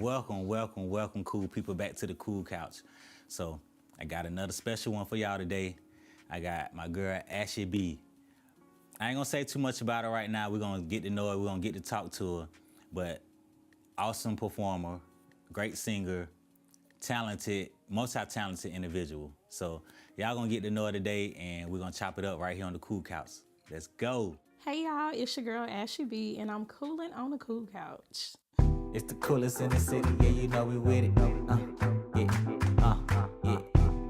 Welcome, cool people, back to the Cool Couch. So I got another special one for y'all today. I got my girl AshieBee. I ain't gonna say too much about her right now. We're gonna get to know her. We're gonna get to talk to her. But awesome performer, great singer, talented, multi-talented individual. So y'all gonna get to know her today, and we're gonna chop it up right here on the Cool Couch. Let's go. Hey y'all, it's your girl AshieBee, and I'm cooling on the Cool Couch. It's the coolest in the city, yeah, you know we with it. Yeah.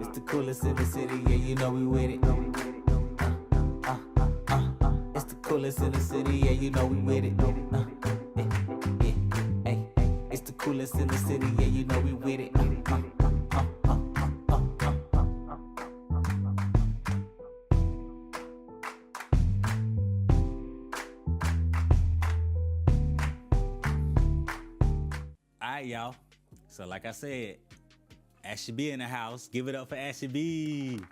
It's the coolest in the city, yeah, you know we with it. It's the coolest in the city, yeah, you know we with it. Hey. It's the coolest in the city, yeah, you know we with it. All right, y'all. So like I said, AshieBee in the house. Give it up for AshieBee.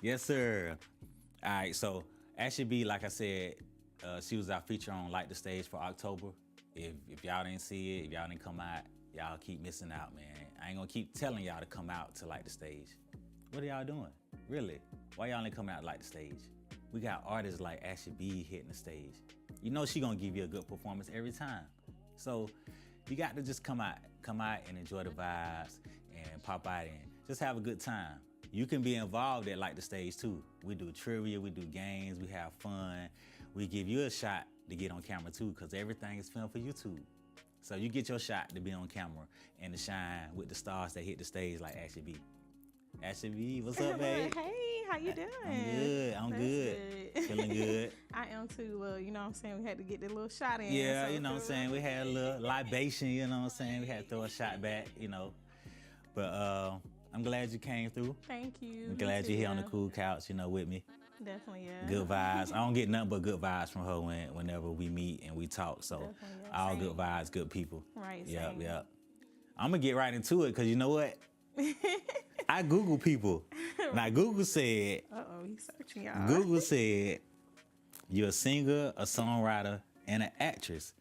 Yes, sir. All right, so AshieBee, like I said, she was our feature on Light the Stage for October. If y'all didn't see it, if y'all didn't come out, y'all keep missing out, man. I ain't gonna keep telling y'all to come out to Light the Stage. What are y'all doing? Really? Why y'all ain't coming out to Light the Stage? We got artists like AshieBee hitting the stage. You know she gonna give you a good performance every time. So you got to just come out and enjoy the vibes and pop out and just have a good time. You can be involved at Light the Stage too. We do trivia, we do games, we have fun. We give you a shot to get on camera too, because everything is filmed for YouTube. So you get your shot to be on camera and to shine with the stars that hit the stage like AshieBee. AshieBee, what's up, babe? Hey, how you doing? I'm good. Feeling good. I am too. You know what I'm saying? We had to get the little shot in. Yeah, so you know what I'm saying? We had a little libation, you know what I'm saying? We had to throw a shot back, you know. But I'm glad you came through. Thank you. I'm glad you're here on the Cool Couch, you know, with me. Definitely, yeah. Good vibes. I don't get nothing but good vibes from her whenever we meet and we talk. So yeah. all Same. good vibes, good people. Right, Yep. same. I'm going to get right into it because you know what? I Google people. Now, Google said, Uh-oh, he's searching, y'all. Google said, you're a singer, a songwriter, and an actress.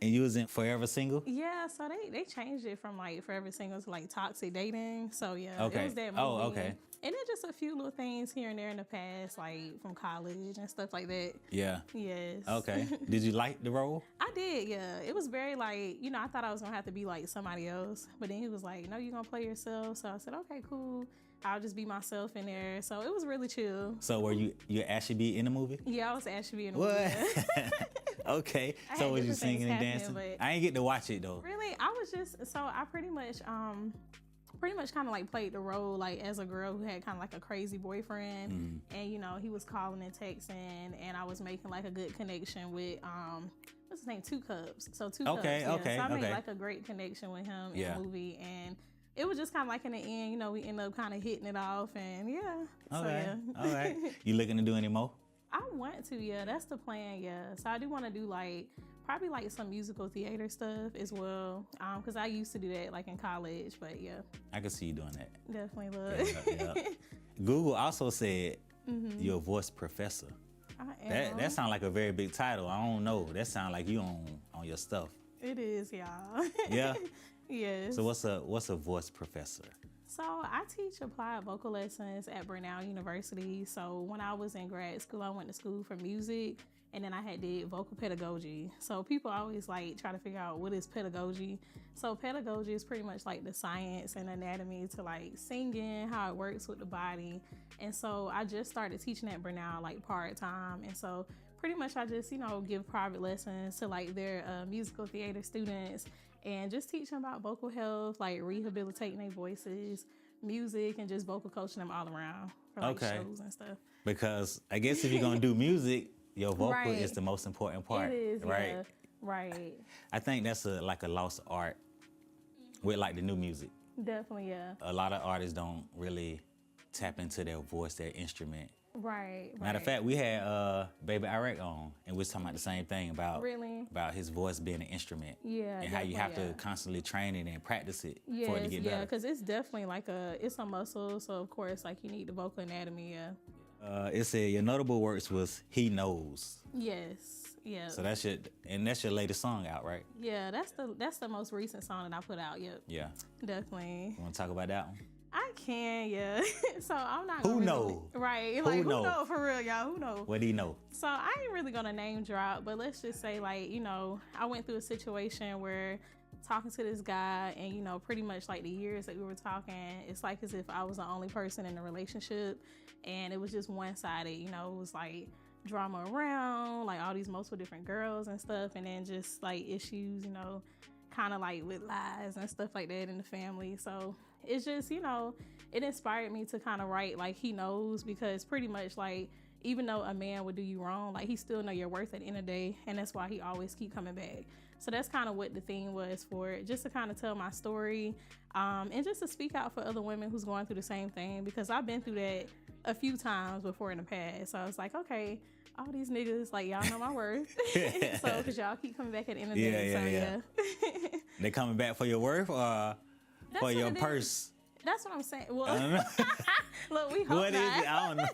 And you was in Forever Single? Yeah, so they changed it from like Forever Single to like Toxic Dating. So yeah, Okay. it was that movie. Oh, okay. And then just a few little things here and there in the past, like from college and stuff like that. Yeah. Yes. Okay. Did you like the role? I did, yeah. It was very like, you know, I thought I was gonna have to be like somebody else, but then he was like, no, you're gonna play yourself. So I said, okay, cool. I'll just be myself in there. So it was really chill. So were you AshieBee in the movie? Yeah, I was AshieBee in the What? movie. Okay. I So had was you different things singing and happening, dancing? but- I ain't get to watch it though. Really, I was just, so I pretty much kind of like played the role like as a girl who had kind of like a crazy boyfriend, and you know, he was calling and texting, and I was making like a good connection with what's his name, Two Cups. So Two Cups. Okay, Yeah. okay, So I made okay. like a great connection with him in Yeah. the movie, and it was just kind of like in the end, you know, we ended up kind of hitting it off, and yeah. So Okay. yeah. All right. You looking to do any more? I want to, yeah. That's the plan, yeah. So I do want to do like probably like some musical theater stuff as well, because I used to do that like in college, but yeah, I can see you doing that. definitely love. Yeah. Google also said you're a voice professor. I am. That sounds like a very big title. I don't know. That sounds like you on your stuff. It is, y'all. Yeah. Yes. So what's a voice professor? So I teach applied vocal lessons at Brown University. So when I was in grad school, I went to school for music, and then I did vocal pedagogy. So people always like try to figure out what is pedagogy. So pedagogy is pretty much like the science and anatomy to like singing, how it works with the body. And so I just started teaching at Brown like part-time. And so pretty much I just, you know, give private lessons to like their musical theater students, and just teach them about vocal health, like rehabilitating their voices, music, and just vocal coaching them all around for like shows and stuff. Because I guess if you're gonna do music, your vocal Right. is the most important part. It is, right? yeah. Right. I think that's like a lost art with like the new music. Definitely, yeah. A lot of artists don't really tap into their voice, their instrument. Right. Matter of fact, we had Baby Iraq on, and we was talking about the same thing about Really? about his voice being an instrument. Yeah, And how you have definitely, to constantly train it and practice it Yes, for it to get yeah, better. because it's definitely like it's a muscle. So of course, like you need the vocal anatomy. Yeah. It said your notable works was He Knows. Yes. Yeah. So that's your latest song out, right? Yeah, that's the most recent song that I put out. Yep. Yeah. Definitely. You want to talk about that one? I can, yeah. So I'm not. Who gonna know? Right. Who Like who know? know for real, y'all? Who know? What do you know? So I ain't really gonna name drop, but let's just say like, I went through a situation where talking to this guy and, pretty much like the years that we were talking, it's like as if I was the only person in the relationship and it was just one-sided, it was like drama around, like all these multiple different girls and stuff, and then just like issues, kind of like with lies and stuff like that in the family. So it's just, it inspired me to kind of write like he knows, because pretty much like even though a man would do you wrong, like he still know your worth at the end of the day, and that's why he always keep coming back. So that's kind of what the theme was for it, just to kind of tell my story, and just to speak out for other women who's going through the same thing, because I've been through that a few times before in the past. So I was like, okay, all these niggas, like y'all know my worth. So because y'all keep coming back at the end of the day. Yeah. They coming back for your worth or for your purse? That's what I'm saying. Well, look, we hope what not. Is it? I don't know.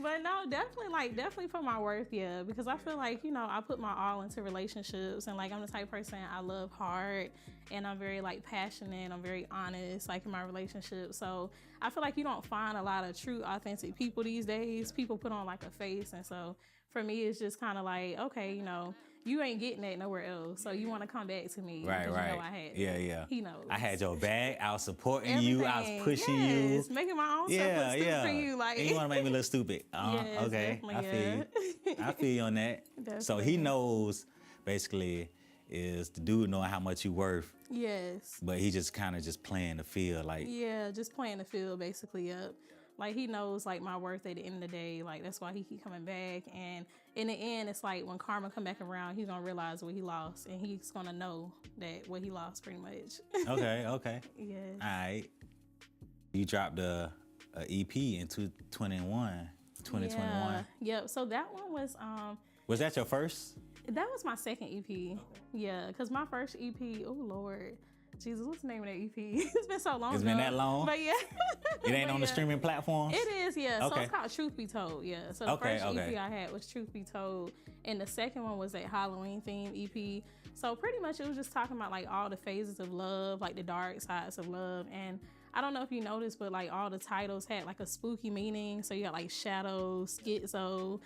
But no, definitely for my worth, yeah. Because I feel like, I put my all into relationships, and like I'm the type of person I love hard, and I'm very like passionate. I'm very honest, like in my relationship. So I feel like you don't find a lot of true, authentic people these days. People put on like a face, and so for me, it's just kind of like, okay, you ain't getting that nowhere else, so you want to come back to me. Right. I had Yeah. He knows. I had your back. I was supporting Everything. you. I was pushing you. Making my own stuff look stupid for you. Like, and you want to make me look stupid. Yes, Okay. I feel you. I feel you on that. Definitely. So he knows, basically, is the dude knowing how much you worth. Yes. But he just kind of just playing the field, like. Yeah, just playing the field, basically. Yep. Like he knows like my worth at the end of the day. Like that's why he keep coming back. And in the end, it's like when karma come back around, he's gonna realize what he lost, and he's gonna know that what he lost pretty much. Okay. Yes. All right. You dropped a EP in 2021. Yeah. Yep. So that one was Was that your first? That was my second EP. Okay. Yeah, because my first EP, oh Lord. Jesus, what's the name of that EP? It's been so long. It's been that long? But yeah. It ain't on the streaming platforms? It is, yeah. Okay. So it's called Truth Be Told, yeah. So the first EP I had was Truth Be Told, and the second one was that Halloween theme EP. So pretty much it was just talking about like all the phases of love, like the dark sides of love. And I don't know if you noticed, but like all the titles had like a spooky meaning. So you got like shadows, schizo,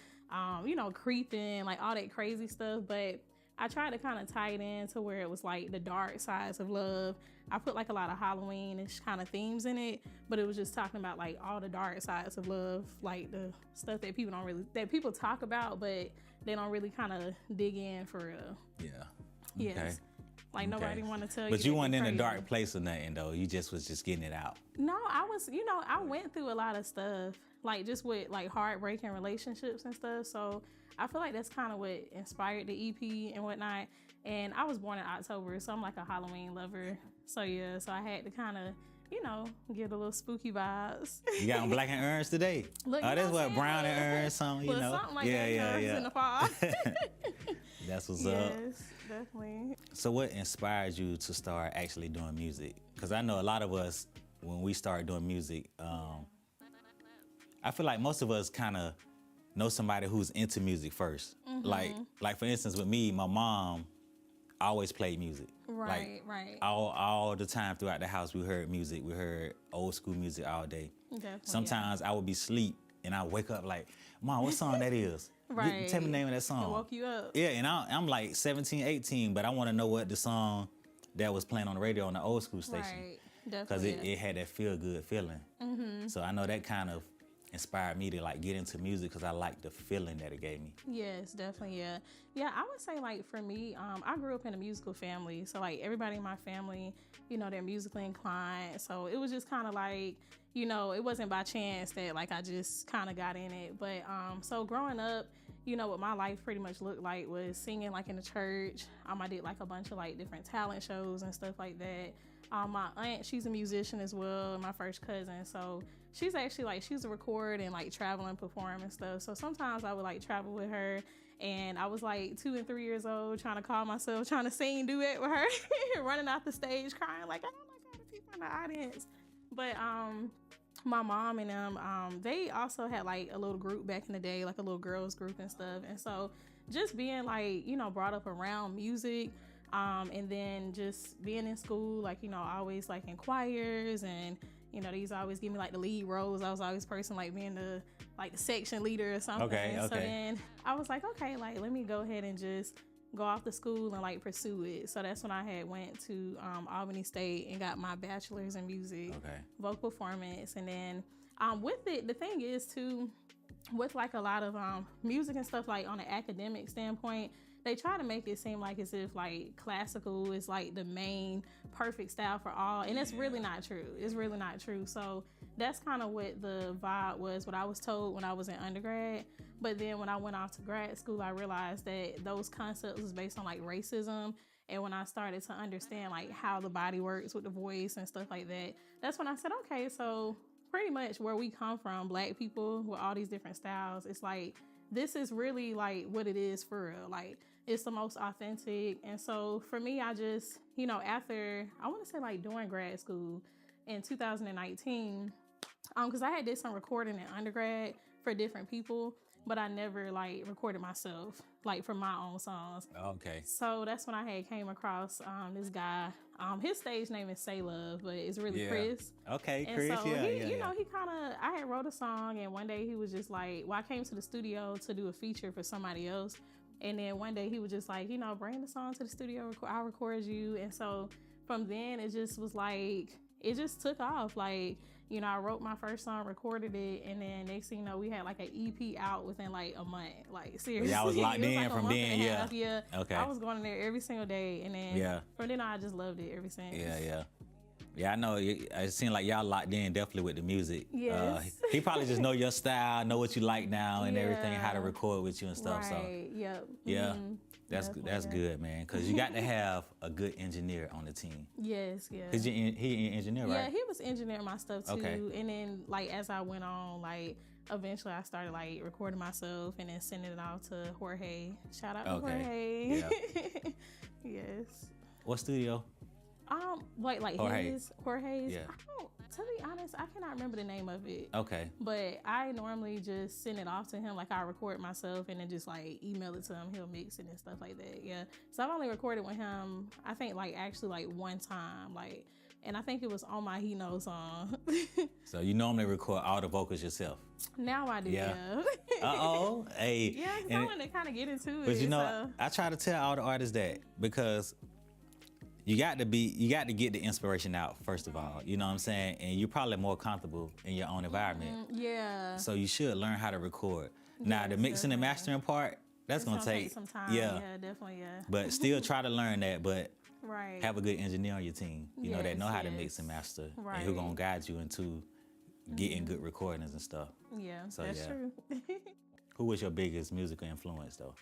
creeping, like all that crazy stuff. But I tried to kind of tie it in to where it was like the dark sides of love. I put like a lot of Halloween-ish kind of themes in it, but it was just talking about like all the dark sides of love, like the stuff that people talk about, but they don't really kind of dig in for real. Yeah. Yes. Okay. Like nobody want to tell you. But you weren't in a dark place or nothing though. You just was just getting it out. No, I was, I went through a lot of stuff, like just with like heartbreaking relationships and stuff. So I feel like that's kind of what inspired the EP and whatnot. And I was born in October, so I'm like a Halloween lover. So yeah, so I had to kind of, get a little spooky vibes. You got on black and orange today? Look, that's what, brown and orange, something, something like that, in the fall. That's what's up. Yes, definitely. So what inspired you to start actually doing music? Because I know a lot of us, when we start doing music, I feel like most of us kind of know somebody who's into music first. Mm-hmm. Like for instance, with me, my mom always played music. Right. All the time throughout the house, we heard music. We heard old school music all day. Definitely, sometimes I would be asleep and I wake up like, Mom, what song that is? Right. Tell me the name of that song. It woke you up. Yeah, and I'm like 17, 18, but I want to know what the song that was playing on the radio on the old school station. Right, definitely. Because it had that feel-good feeling. Mm-hmm. So I know that kind of inspired me to like get into music because I like the feeling that it gave me. Yes, definitely, yeah. Yeah, I would say like for me, I grew up in a musical family. So like everybody in my family, they're musically inclined. So it was just kind of like, it wasn't by chance that like I just kind of got in it. But so growing up, what my life pretty much looked like was singing like in the church. I did like a bunch of like different talent shows and stuff like that. My aunt, she's a musician as well, and my first cousin. So she's actually like, she used to record and like travel and perform and stuff. So sometimes I would like travel with her, and I was like 2 and 3 years old trying to call myself, trying to sing duet with her, running out the stage crying like, oh my God, the people in the audience. But my mom and them, they also had like a little group back in the day, like a little girls group and stuff. And so just being like, you know, brought up around music. And then just being in school, like, you know, always like in choirs, and, you know, they used to always give me like the lead roles. I was always person like being the section leader or something. Okay. So then I was like, okay, like, let me go ahead and just go off to school and like pursue it. So that's when I had went to Albany State and got my bachelor's in music, vocal performance. And then with it, the thing is too, with like a lot of music and stuff, like on an academic standpoint, they try to make it seem like as if like classical is like the main perfect style for all, and it's really not true. It's really not true. So that's kind of what the vibe was, what I was told when I was in undergrad. But then when I went off to grad school, I realized that those concepts was based on like racism. And when I started to understand like how the body works with the voice and stuff like that, that's when I said, okay, so pretty much where we come from, Black people with all these different styles, it's like, this is really like what it is for real. Like, it's the most authentic. And so for me, I just, you know, after, I want to say like during grad school in 2019, because I had did some recording in undergrad for different people, but I never like recorded myself, like for my own songs. Okay. So that's when I had came across this guy. His stage name is Say Love, but it's really Chris. Okay, and Chris. So yeah, you know, he kind of, I had wrote a song, and one day he was just like, well, I came to the studio to do a feature for somebody else. And then one day he was just like, you know, bring the song to the studio, I'll record you. And so from then it just was like, it just took off. Like, you know, I wrote my first song, recorded it, and then next thing you know, we had like an EP out within like a month. Like, seriously. Yeah, I was locked in like from then, Yeah. Okay. I was going in there every single day, and then from then on, I just loved it ever since. Yeah, I know. It seemed like y'all locked in definitely with the music. Yes. He probably just know your style, know what you like now and everything, how to record with you and stuff. Right. So Yep. yeah, that's good, man. Because you got to have a good engineer on the team. Yes. Yeah. He an engineer, right? Yeah, he was engineering my stuff too. Okay. And then like as I went on, like eventually I started like recording myself and then sending it off to Jorge. Shout out to Jorge. Yeah. Yes. What studio? Like Jorge's. Yeah. To be honest, I cannot remember the name of it. Okay. But I normally just send it off to him. Like, I record myself and then just like email it to him. He'll mix it and stuff like that. Yeah. So I've only recorded with him, I think like actually like one time. Like, and I think it was on my He Knows song. So you normally record all the vocals yourself? Now I do, yeah. Uh-oh. Hey. Yeah, because I want to kind of get into it. But you know, I try to tell all the artists that, because you got to get the inspiration out, first of all. You know what I'm saying? And you're probably more comfortable in your own environment. Yeah. So you should learn how to record. Now, the mixing and mastering part, that's going to take some time. Yeah, definitely, yeah. But still try to learn that, but right. have a good engineer on your team, you know, that know how to mix and master, and who going to guide you into getting good recordings and stuff. Yeah, so, that's true. Who was your biggest musical influence, though?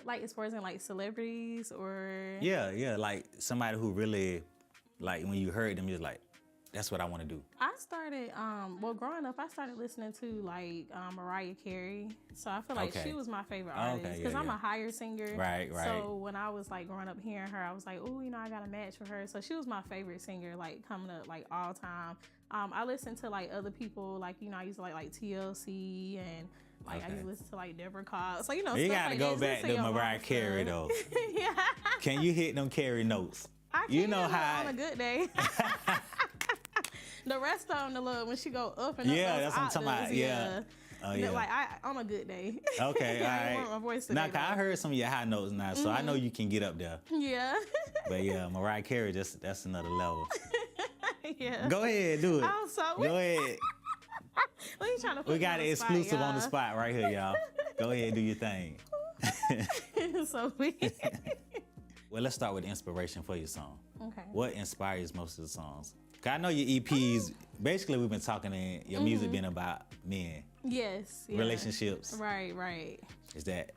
Like as far as in like celebrities or? Yeah, like somebody who really, like when you heard them, you're like, that's what I want to do. I started, growing up, I started listening to like Mariah Carey. So I feel like she was my favorite artist because I'm a higher singer. Right. So when I was like growing up hearing her, I was like, oh, you know, I got a match with her. So she was my favorite singer, like coming up like all time. I listened to like other people, like, you know, I used to like TLC and like I used to listen to like Deborah Cox. So, you know, you stuff gotta like go that. back to Mariah Carey though. Yeah. Can you hit them Carey notes? I can, you know how on a good day. The rest of them, the little when she go up and up. Yeah, that's what I'm talking about. Yeah. Oh, yeah. Like on a good day. Okay, all right. I want my voice to now, I heard some of your high notes now, so I know you can get up there. Yeah. But yeah, Mariah Carey, that's another level. Yeah. Go ahead, do it. Oh, so go ahead. What are you trying to put we got it exclusive on the y'all? spot right here, y'all. Go ahead and do your thing. So weird. Well, let's start with the inspiration for your song. Okay. What inspires most of the songs? 'Cause I know your EPs, basically we've been talking in your music been about men. Yes. Yeah. Relationships. Right. Is that?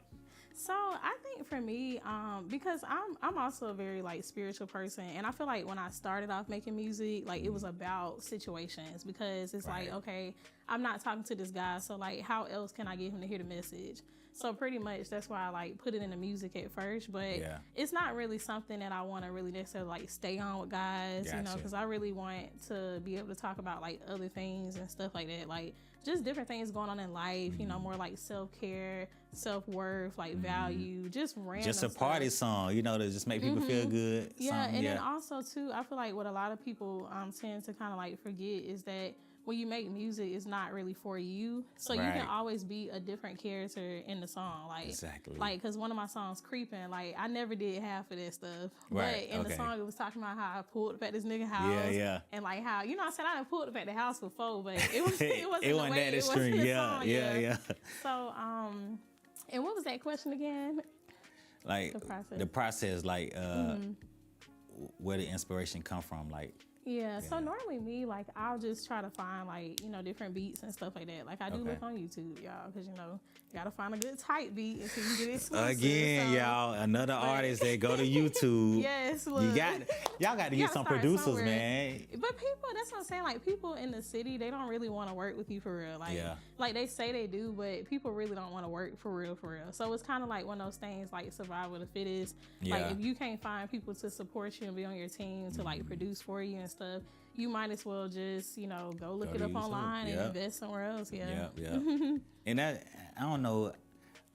So I think for me, because I'm also a very like spiritual person, and I feel like when I started off making music, like it was about situations, because it's like, okay, I'm not talking to this guy, so like how else can I get him to hear the message? So pretty much that's why I like put it in the music at first, but it's not really something that I want to really necessarily like stay on with guys, you know, because I really want to be able to talk about like other things and stuff like that, like just different things going on in life, you know, more like self-care, self-worth, like value, just random Just a stuff. party song, you know, to just make people feel good. Yeah, something, and then also too, I feel like what a lot of people tend to kind of like forget is that when you make music, it's not really for you. So you can always be a different character in the song. Like, Exactly. Like, because one of my songs, Creeping, like, I never did half of that stuff. Right, But in the song, it was talking about how I pulled up at this nigga house. Yeah. And like how, you know, I said I done pulled up at the house before, but it wasn't it wasn't the way that it was extreme. in the Yeah, song. yeah. So, and what was that question again? Like The process. like where the inspiration come from, like. Yeah, so normally me, like, I'll just try to find, like, you know, different beats and stuff like that. Like, I do look on YouTube, y'all, because, you know, you got to find a good tight beat until you get exclusive. Again, y'all, another artist that go to YouTube. Yes, look. Y'all got to get some producers, somewhere. Man. But people, that's what I'm saying, like, people in the city, they don't really want to work with you for real. Like, like they say they do, but people really don't want to work for real. So it's kind of like one of those things, like survival of the fittest. Like, if you can't find people to support you and be on your team to, like, produce for you and stuff, you might as well just, you know, go look it up online and invest somewhere else. Yeah. And that, I don't know,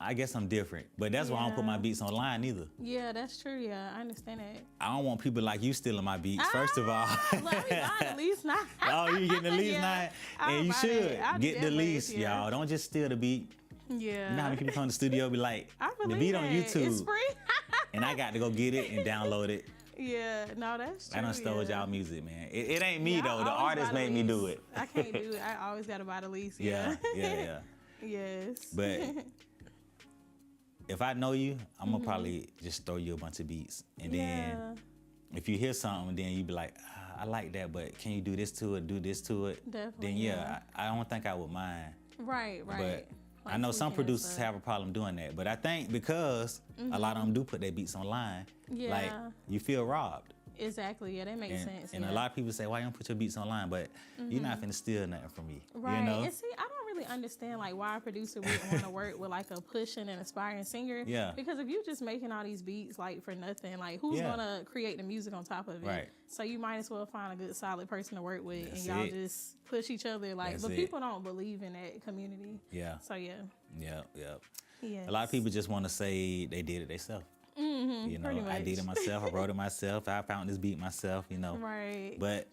I guess I'm different, but that's why I don't put my beats online either. Yeah, that's true. Yeah, I understand that. I don't want people like you stealing my beats, first of all. Look, I be buying the lease now. Oh, you getting the lease now? And you should get the lease, y'all. Don't just steal the beat. Yeah. You know how many people come to the studio be like, the beat on It's YouTube. free. And I got to go get it and download it. Yeah, no, that's true. I done stole y'all music, man. It ain't me, I though. The always artist buy the made me do lease. it. I can't do it. I always got to buy the lease. Yeah. Yes. But if I know you, I'm going to probably just throw you a bunch of beats. And then if you hear something, then you be like, I like that, but can you do this to it, do this to it? Definitely. Then, I don't think I would mind. Right. But I know some producers have a problem doing that. But I think because a lot of them do put their beats online, like, you feel robbed. Exactly. Yeah, that makes sense. And a lot of people say, why you don't put your beats online? But you're not finna steal nothing from me. Right. You know? And see, I don't really understand, like, why a producer wouldn't want to work with, like, a pushing and aspiring singer. Yeah. Because if you're just making all these beats, like, for nothing, like, who's going to create the music on top of it? Right. So you might as well find a good, solid person to work with. That's and y'all it. just push each other. Like, That's but it. people don't believe in that community. Yeah. So, yeah. A lot of people just want to say they did it themselves. You know, I did it myself. I wrote it myself. I found this beat myself, you know. Right. But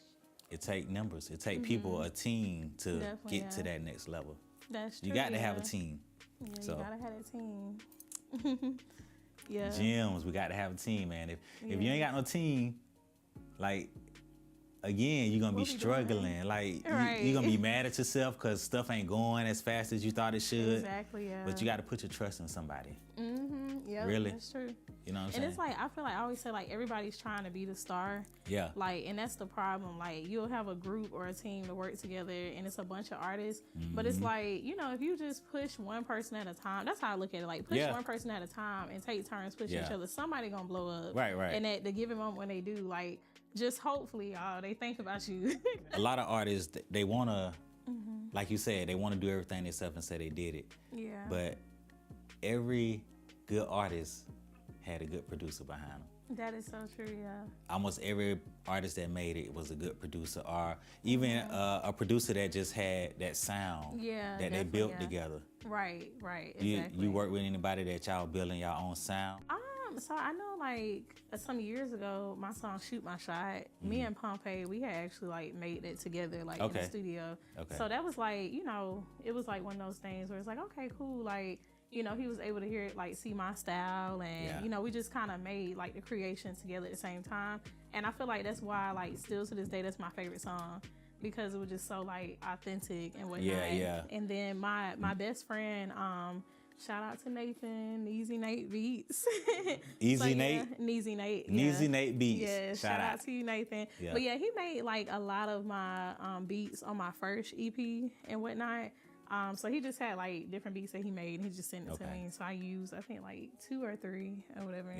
it take numbers. It take people, a team to get to that next level. That's true. You got to have a team. Yeah, so, you got to have a team. Gyms, we got to have a team, man. If you ain't got no team, like, again, you're going to be struggling. Like, you're going to be mad at yourself because stuff ain't going as fast as you thought it should. Exactly, yeah. But you got to put your trust in somebody. Yeah, really? That's true. You know what I'm saying? saying? And it's like, I feel like I always say, like, everybody's trying to be the star. Yeah. Like, and that's the problem. Like, you'll have a group or a team to work together, and it's a bunch of artists. But it's like, you know, if you just push one person at a time, that's how I look at it. Like, push one person at a time and take turns pushing each other. Somebody gonna blow up. Right. And at the given moment when they do, like, just hopefully, they think about you. A lot of artists, they want to, like you said, they want to do everything themselves and say they did it. Yeah. But every good artist had a good producer behind them. That is so true, yeah. Almost every artist that made it was a good producer, or even a producer that just had that sound that they built together. Right, exactly. You work with anybody that y'all building your own sound? So I know, like, some years ago, my song "Shoot My Shot," me and Pompey, we had actually, like, made it together, like, in the studio. So that was, like, you know, it was, like, one of those things where it's like, okay, cool, like, you know, he was able to hear it, like, see my style, and, you know, we just kind of made, like, the creation together at the same time. And I feel like that's why, like, still to this day, that's my favorite song, because it was just so, like, authentic and whatnot. Yeah. And then my best friend, shout out to Nathan, Easy Nate Beats. Easy Nate? Neezy Nate. Neezy Nate Beats. Yeah, shout out to you, Nathan. Yeah. But yeah, he made, like, a lot of my beats on my first EP and whatnot. So he just had, like, different beats that he made, and he just sent it to me. So I used, I think, like 2 or 3 or whatever.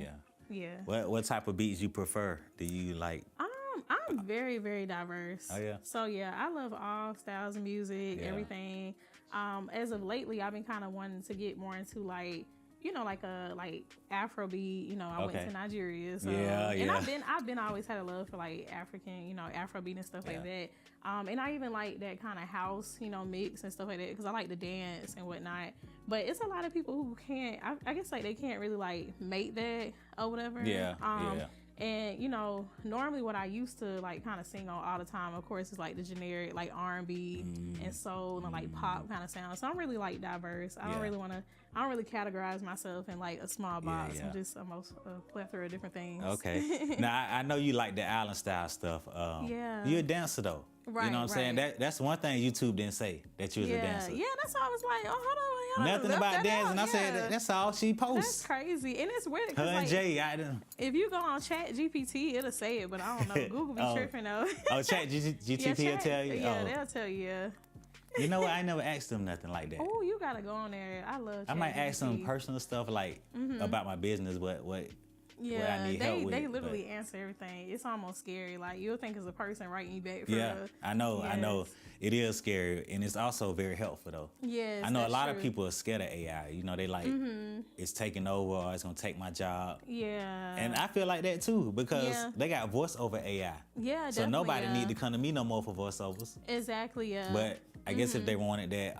Yeah. What type of beats you prefer? Do you like? I'm very, very diverse. Oh, yeah? So, yeah, I love all styles of music, everything. As of lately, I've been kind of wanting to get more into, like, you know, like Afrobeat. You know, I went Okay. to Nigeria, so Yeah, and yeah. I've been always had a love for like African, you know, Afrobeat and stuff like that. And I even like that kind of house, you know, mix and stuff like that because I like to dance and whatnot. But it's a lot of people who can't. I guess like they can't really like make that or whatever. Yeah, yeah. And you know, normally what I used to like kind of sing on all the time, of course, is like the generic like R&B and soul and like pop kind of sound. So I'm really like diverse. I don't really categorize myself in like a small box. yeah. I'm just a plethora of different things. Okay. Now I know you like the island style stuff. Yeah. You're a dancer though. Right, You know what I'm saying? right. That's one thing YouTube didn't say, that you was a dancer. Yeah, that's why I was like, oh, hold on. Nothing left about that dancing. out. I said that's all she That's posts. crazy. And it's weird Her because and like, Jay, I didn't. if you go on Chat GPT, it'll say it, but I don't know. Google be tripping though. Oh, Chat GTP will tell you. Yeah, Oh. they'll tell you. You know what? I never asked them nothing like that. Oh, you gotta go on there. I love. I might ask them ChatGPT. personal stuff like about my business, what Yeah, I need help with. they but- literally answer everything. It's almost scary. Like you'll think it's a person writing you back. For Yeah, I know. Yes. It is scary, and it's also very helpful though. Yes, I know a that's lot of true. people are scared of AI. You know, they like it's taking over or it's gonna take my job. Yeah. And I feel like that too because Yeah. they got voice over AI. Yeah, So definitely, nobody yeah. need to come to me no more for voiceovers. Exactly. Yeah. But I guess if they wanted that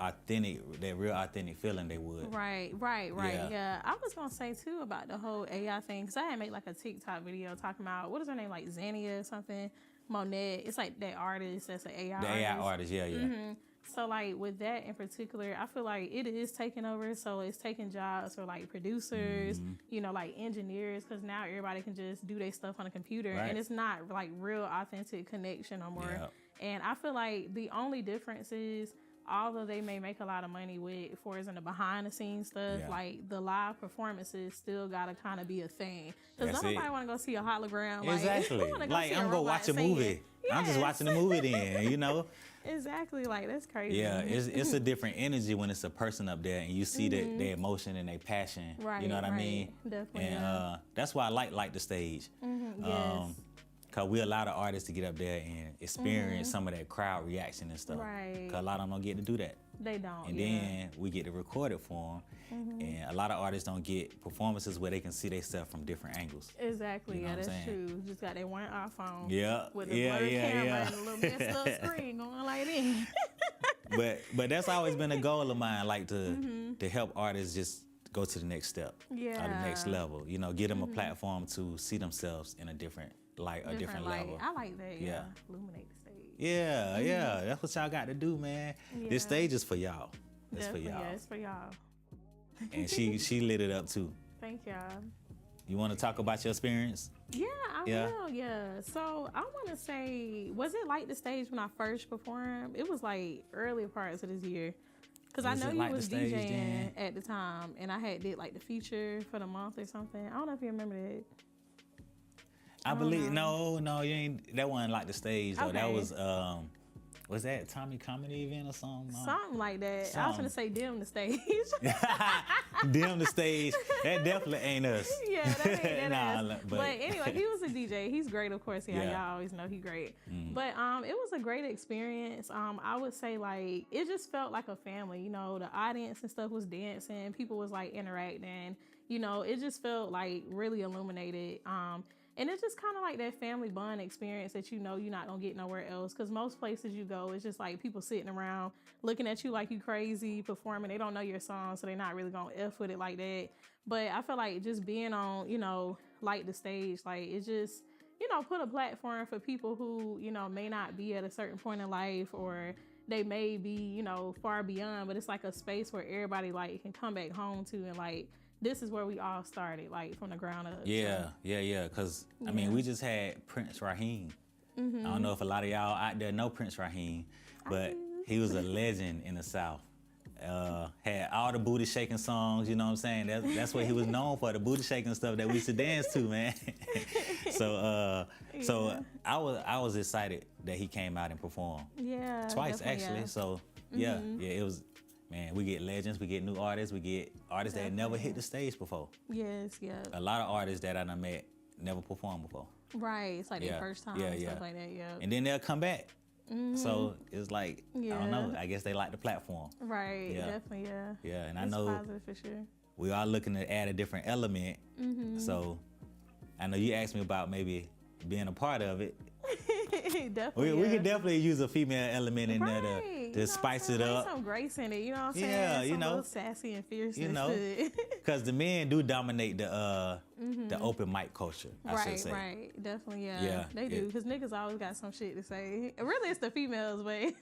real authentic feeling, they would. Right. Yeah. Yeah. I was gonna say too about the whole AI thing because I had made like a TikTok video talking about what is her name, like Xania or something, Monet. It's like that artist that's an AI The artist. AI artist, yeah. So like with that in particular, I feel like it is taking over. So it's taking jobs for like producers, you know, like engineers, because now everybody can just do their stuff on a computer, Right. and it's not like real authentic connection no more. Yep. And I feel like the only difference is, although they may make a lot of money with, for example, the behind the scenes stuff, Yeah. like the live performances still gotta kind of be a thing. Because That's don't it. nobody want to go see a hologram. Like, Exactly. who wanna go Like see I'm gonna robot watch a singing? movie. I'm just Yes. watching the movie then, you know? Exactly. Like that's crazy. Yeah, it's a different energy when it's a person up there and you see their emotion and their passion. Right, You know what I right. mean? Definitely, And yeah. that's why I like the stage. Yes. Cause we allow the artists to get up there and experience some of that crowd reaction and stuff. Right. Cause a lot of them don't get to do that. They don't. And then we get to record it for them. And a lot of artists don't get performances where they can see themselves from different angles. Exactly. You know Yeah, what I'm that's saying? true. Just got that one iPhone. Yeah, With a yeah, blurry yeah, camera yeah. and a little messed up screen going like that. But that's always been a goal of mine, like to help artists just go to the next step, or the next Yeah. level. You know, give them a platform to see themselves in a different light, a different light. level. I like that. Yeah. Yeah. Illuminate the stage. Yeah, that's what y'all got to do, man. Yeah. This stage is for y'all. It's Definitely, for y'all. Yeah, it's for y'all. And she lit it up too. Thank y'all. You want to talk about your experience? Yeah, I Yeah. will. Yeah. So I want to say, was it like the stage when I first performed? It was like early parts of this year. Because I Was know it you like the was stage DJing then? at the time, and I had did like the feature for the month or something. I don't know if you remember that. I believe no, you ain't. That wasn't like the stage though. That Okay. was that Tommy comedy event or something? Something like that. I was Something. gonna say dim the stage. Dim the stage. That definitely ain't us. Yeah, that ain't that Nah, ass. but- But anyway, he was a DJ. He's great, of course. Yeah, Yeah. y'all always know he's great. But it was a great experience. I would say like it just felt like a family. You know, the audience and stuff was dancing. People was like interacting. You know, it just felt like really illuminated. And it's just kind of like that family bond experience that you know you're not gonna get nowhere else. Because most places you go, it's just like people sitting around looking at you like you crazy performing. They don't know your song, so they're not really gonna F with it like that. But I feel like just being on, you know, like the stage, like it just, you know, put a platform for people who, you know, may not be at a certain point in life, or they may be, you know, far beyond. But it's like a space where everybody like can come back home to, and like this is where we all started, like from the ground up. Yeah, So, yeah. Because I mean, we just had Prince Raheem. I don't know if a lot of y'all out there know Prince Raheem, but he was a legend in the South. Had all the booty shaking songs, you know what I'm saying? That's what he was known for, the booty shaking stuff that we used to dance to, man. So I was excited that he came out and performed yeah, twice definitely, actually. yeah. So yeah, it was. Man, we get legends, we get new artists, we get artists that had never hit the stage before. Yes, yeah. A lot of artists that I done met never performed before. Right. It's like Yeah, their first time yeah, and yeah. stuff like that, yeah. And then they'll come back. So it's like, I don't know, Yeah. I guess they like the platform. Right, Yeah. definitely, yeah. Yeah, and I It's know positive for sure. we are looking to add a different element. So I know you asked me about maybe being a part of it. Definitely. We could definitely use a female element in there Right. to spice it up. Some grace in it, you know what I'm saying? Yeah, you Some know. little sassy and fierceness You know, to it. because the men do dominate the open mic culture. I should say. Right, definitely, yeah. Yeah, They do, because niggas always got some shit to say. Really, it's the females, but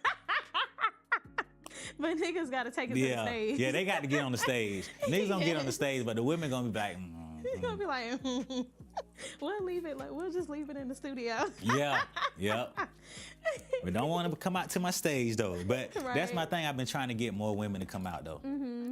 but niggas got to take it to the stage. Yeah, they got to get on the stage. Niggas don't get on the stage, but the women gonna be like, You're gonna be like, we'll leave it, like we'll just leave it in the studio. Yeah. We don't want to come out to my stage though. But that's my thing. I've been trying to get more women to come out though,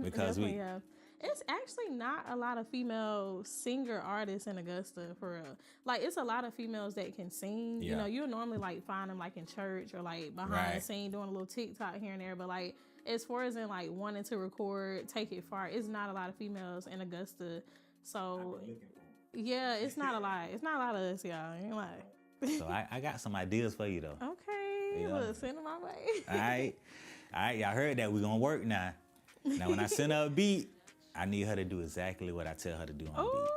because it's actually not a lot of female singer artists in Augusta for real. Like it's a lot of females that can sing. You know, you'll normally like find them like in church or like behind the scene doing a little TikTok here and there. But like as far as in like wanting to record, take it far, it's not a lot of females in Augusta. So yeah, it's not a lot. It's not a lot of us, y'all. I ain't lie. So I got some ideas for you though. Okay, look, send them my way. All right, y'all heard that. We're gonna work now. Now when I send her a beat, I need her to do exactly what I tell her to do on the beat.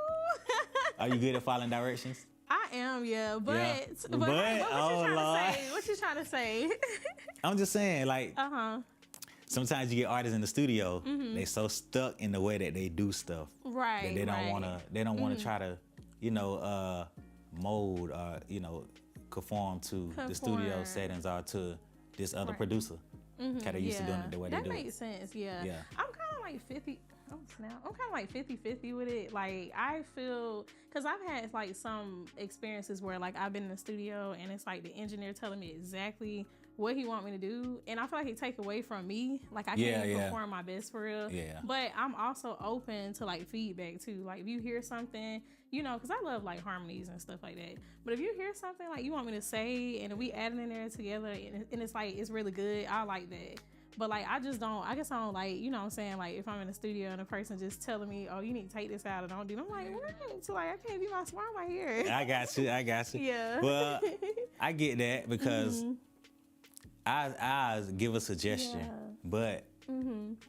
Are you good at following directions? I am, yeah, but hey, what What you trying to say? I'm just saying, like, sometimes you get artists in the studio, they so stuck in the way that they do stuff, that they don't wanna try to, mold or conform to the studio settings or to this other producer. Kind of used to doing it the way they do it. That makes sense, yeah. I'm kind of like 50. Oh snap! I'm kind of like 50-50 with it. Like I feel, cause I've had like some experiences where like I've been in the studio and it's like the engineer telling me exactly what he want me to do, and I feel like he take away from me. Like I can't even perform my best for real. Yeah. But I'm also open to like feedback too. Like if you hear something, cause I love like harmonies and stuff like that. But if you hear something like you want me to say and we add it in there together and it's like it's really good, I like that. But like I guess I don't like, you know what I'm saying, like if I'm in the studio and a person just telling me, oh, you need to take this out and don't do it, I'm like, what? So like I can't be my smart right here. I got you. Yeah. Well, I get that because I give a suggestion, but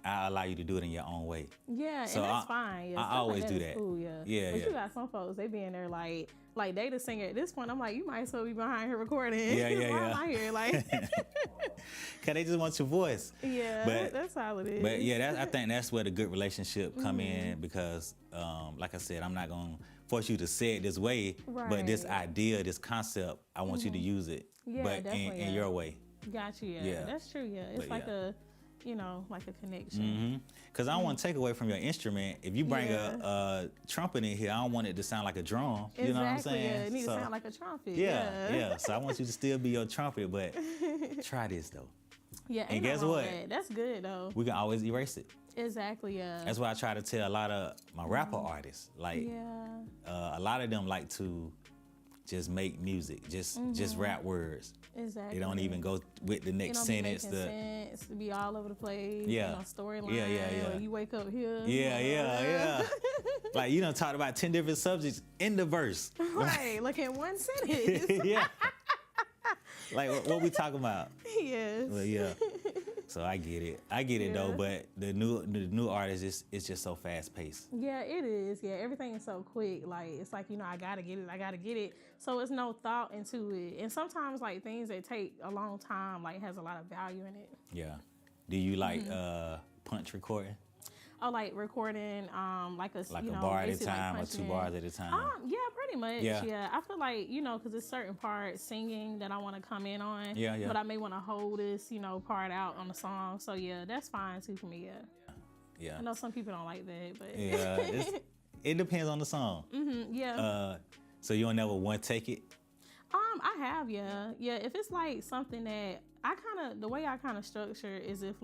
I allow you to do it in your own way. Yeah, so and that's fine. Yeah, I always like do that. Cool, yeah. But you got some folks, they be in there like they the singer. At this point, I'm like, you might as well be behind her recording. Why am I here? Like, cause they just want your voice. Yeah, but that's how it is. But yeah, I think that's where the good relationship come in because, like I said, I'm not gonna force you to say it this way, but this idea, this concept, I want you to use it, but in your way. Got you. Yeah, that's true. Yeah, it's like a connection. Because I don't want to take away from your instrument. If you bring a trumpet in here, I don't want it to sound like a drum. Exactly, you know what I'm saying? Yeah, it needs to sound like a trumpet. Yeah. So I want you to still be your trumpet, but try this though. Yeah, and guess what? That's good though. We can always erase it. Exactly, yeah. That's why I try to tell a lot of my rapper artists, like a lot of them like to just make music, just rap words. Exactly. They don't even go with the next sentence. Sense to be all over the place. Yeah. Storyline. Yeah. Or you wake up here. Yeah. Like you done talked about 10 different subjects in the verse. Right. Like in one sentence. Yeah. Like what we talking about? Yes. Well, yeah. So I get it though. But the new artist is just so fast paced. Yeah, it is. Yeah, everything is so quick. Like it's like I gotta get it. So it's no thought into it. And sometimes like things that take a long time like has a lot of value in it. Yeah. Do you like punch recording? Oh, like recording, like a bar at a time or 2 bars at a time. Yeah, pretty much. Yeah. I feel like because it's certain parts singing that I want to come in on. Yeah. But I may want to hold this, part out on the song. So yeah, that's fine too for me. Yeah. I know some people don't like that, but it depends on the song. Yeah. So you'll never one take it? I have, yeah. If it's like something that the way I kind of structure is if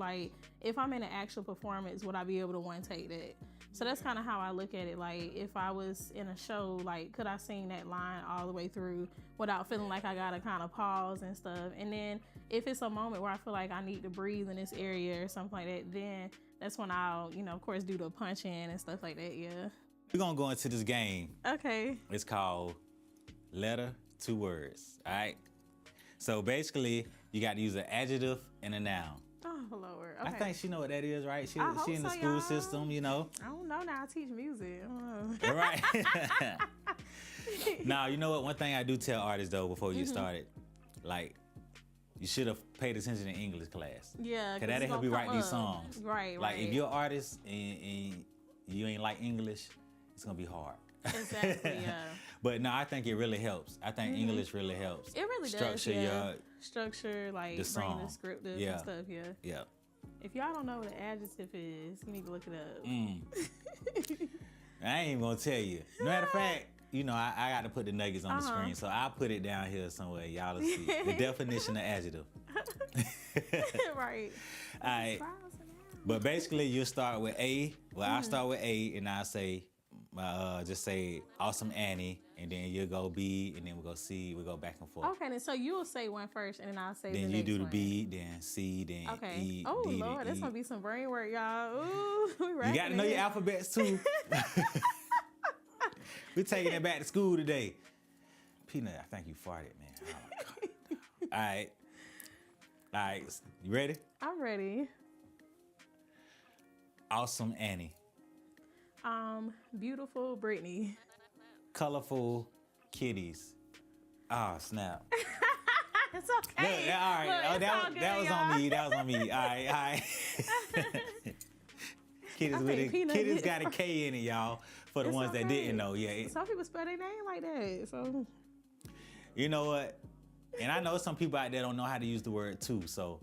I'm in an actual performance, would I be able to one take that? So that's kind of how I look at it. Like if I was in a show, like could I sing that line all the way through without feeling like I gotta kind of pause and stuff? And then if it's a moment where I feel like I need to breathe in this area or something like that, then that's when I'll, of course, do the punch in and stuff like that. Yeah. We're gonna go into this game. Okay. It's called Letter to Words. All right. So basically, you got to use an adjective and a noun. Oh Oh Lord. Okay. I think she know what that is, right? She I hope in the so, school y'all. system, you know. I don't know now. I teach music. I don't know. Right. Now, you know what? One thing I do tell artists though before you get started, like, you should have paid attention in English class. Yeah. Cause that'll help you write these songs. Right. Like, right. if you're an artist and you ain't like English, it's gonna be hard. Exactly. Yeah. But no, I think it really helps. I think English really helps. It really Structure does. Yeah. your Structure, like the bring song. the scriptive Yeah. and stuff. Yeah. yeah. If y'all don't know what an adjective is, you need to look it up. I ain't even gonna tell you. Matter of fact, you know, I got to put the nuggets on the screen, so I'll put it down here somewhere. Y'all will see the definition of adjective. Right. All right. But basically, you start with A. Well, I start with A, and I say, just say awesome Annie, and then you go B, and then we go C. We go back and forth. Okay, then so you'll say one first, and then I'll say Then the you next do the one. B, then C, then Okay. E, Oh D, Lord, then that's E. gonna be some brain work, y'all. Ooh, we You got to know your alphabets too. We're taking it back to school today. Peanut, I think you farted, man. Oh my God. All right. All right. You ready? I'm ready. Awesome Annie. Beautiful Brittany. Colorful kitties. Ah, snap. It's okay. Look, all right. Look, Oh, it's all good, that was y'all. on me. That was on me. All right. All right. Kitties I with think it. Peanut Kitties hit got a K in it, y'all. For the It's ones that okay. didn't know. Yeah. Some people spell their name like that, so. You know what? And I know some people out there don't know how to use the word too, so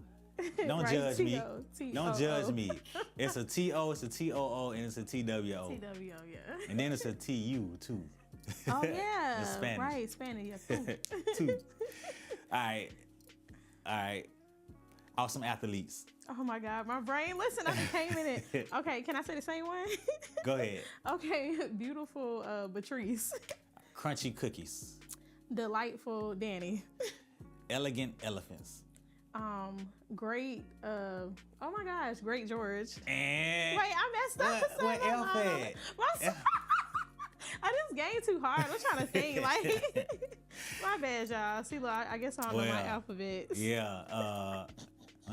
don't Right, judge me. T-O, Don't T-O-O. judge me. It's a T-O, it's a T-O-O, and it's a T-W-O. T-W-O, yeah. And then it's a T-U too. Oh, yeah. In Spanish. Right, Spanish, yeah. Two. All right. All right. Awesome athletes. Oh, my God. My brain, listen, I just came in it. Okay, can I say the same one? Go ahead. Okay, beautiful Patrice. Crunchy cookies. Delightful Danny. Elegant elephants. Great, oh my gosh, great George. And Wait, I messed up. what elf at? I just gained too hard. I'm trying to think. Like, my bad, y'all. See, look, I guess I don't know my alphabets. Yeah. I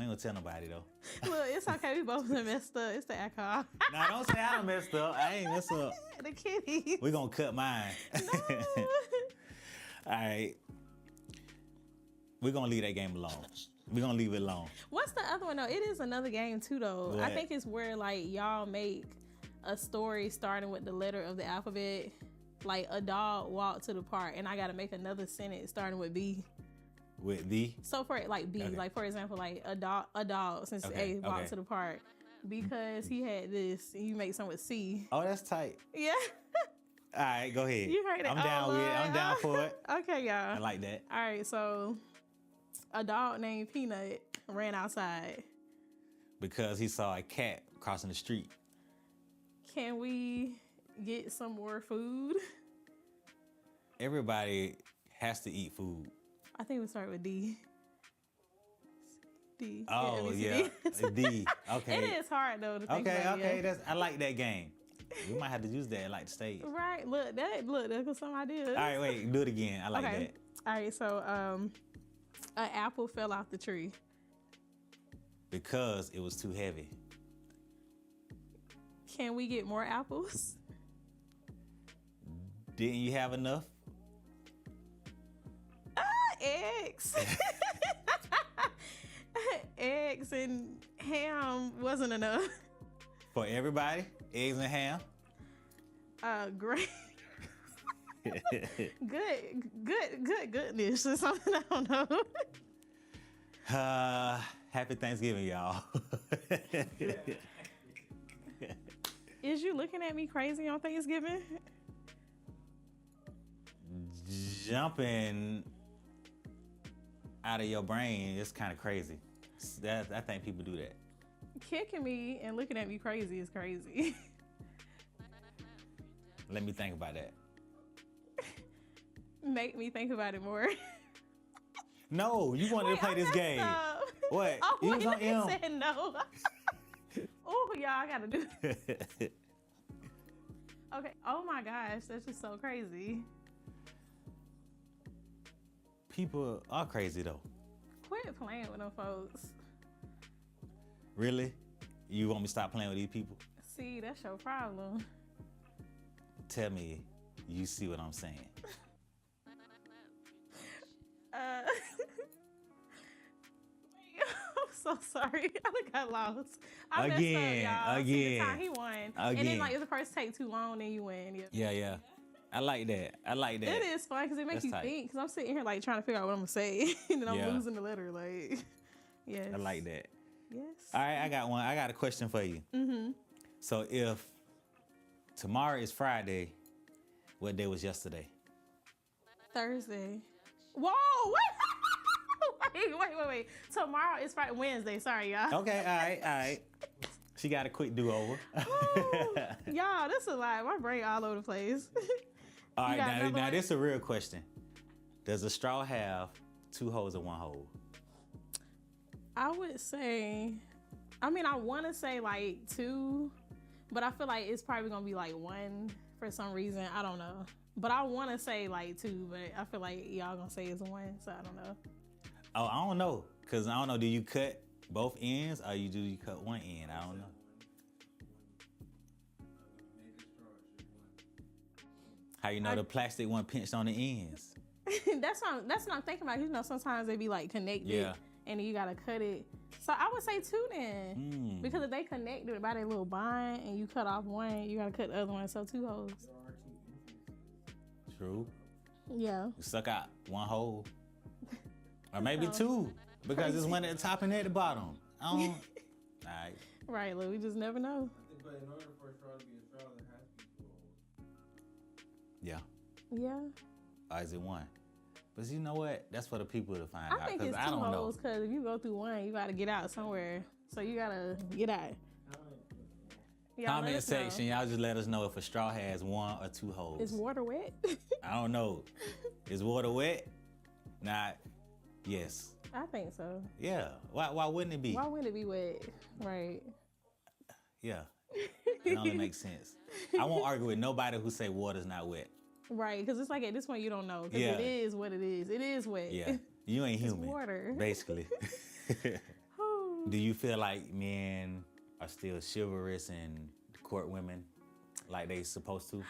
ain't gonna tell nobody though. Look, it's okay. We both done messed up. It's the alcohol. Nah, don't say I done messed up. I ain't messed up. The kitties. We gonna cut mine. No. All right. We're gonna leave that game alone. We're gonna leave it alone. What's the other one though? It is another game too though. What? I think it's where like y'all make a story starting with the letter of the alphabet. Like a dog walked to the park, and I gotta make another sentence starting with B. With the? So for like B, Okay. like for example, like a dog since Okay, A walked okay. to the park because he had this. You make some with C. Oh, that's tight. Yeah. All right, go ahead. You heard it. I'm down Oh, with it. I'm Lord. down for it. Okay, y'all. I like that. All right, so a dog named Peanut ran outside. Because he saw a cat crossing the street. Can we get some more food? Everybody has to eat food. I think we start with D. D. Oh, let me see yeah. D. D. Okay. It is hard though to think Okay, about. okay. Yeah. I like that game. We might have to use that like the stage. All Right. Look, that's some ideas. right, wait. Do it again. I like that. All right. So, an apple fell off the tree. Because it was too heavy. Can we get more apples? Didn't you have enough? Eggs. Eggs and ham wasn't enough. For everybody? Eggs and ham? Great. Goodness or something. I don't know. Happy Thanksgiving, y'all. Is you looking at me crazy on Thanksgiving? Jumping out of your brain is kind of crazy. I think people do that. Kicking me and looking at me crazy is crazy. Let me think about that. Make me think about it more. No, you wanted to play this game. Up. What? Oh, You wait, was on he M. said no. Oh, y'all, I gotta do it. Okay. Oh my gosh, that's just so crazy. People are crazy though. Quit playing with them folks. Really? You want me to stop playing with these people? See, that's your problem. Tell me you see what I'm saying. I'm so sorry. I got lost. I messed up, y'all. See, the time he won. And then, like, if the person take too long, then you win. Yeah. I like that. It is fun because it makes you think. Because I'm sitting here, like, trying to figure out what I'm going to say. And then I'm losing the letter. Like, yes. I like that. Yes. All right, I got one. I got a question for you. Mm-hmm. So if tomorrow is Friday, what day was yesterday? Thursday. Whoa! Wait. Tomorrow is Friday. Wednesday. Sorry, y'all. Okay, all right. She got a quick do-over. Y'all, this is a lie. My brain all over the place. All right, now this is a real question. Does a straw have 2 holes or 1 hole? I would say, I want to say like 2, but I feel like it's probably going to be like 1 for some reason. I don't know. But I want to say like 2, but I feel like y'all going to say it's 1, so I don't know. Oh, I don't know. Because I don't know, do you cut both ends or do you cut one end? I don't know. How you know the plastic one pinched on the ends? That's what I'm thinking about. You know, sometimes they be like connected and then you got to cut it. So I would say 2 then. Because if they connected by their little bind and you cut off one, you got to cut the other one. So 2 holes. True. Yeah. You suck out 1 hole. Or maybe 2. Because there's one at the top and at the bottom. All right. Right, look, we just never know. But in order for a straw to be a straw, there has to be 2 holes. Yeah. Yeah. Or is it 1? But you know what? That's for the people to find out. I think it's 2 holes because if you go through 1, you got to get out somewhere. So you got to get out. Comment section, y'all just let us know if a straw has 1 or 2 holes. Is water wet? I don't know. Is water wet? Nah. Yes. I think so. Yeah. Why wouldn't it be? Why wouldn't it be wet? Right. Yeah. It only makes sense. I won't argue with nobody who say water's not wet. Right, because it's like at this point you don't know. Because it is what it is. It is wet. Yeah. You ain't human. It's water. Basically. Do you feel like men are still chivalrous and court women like they supposed to?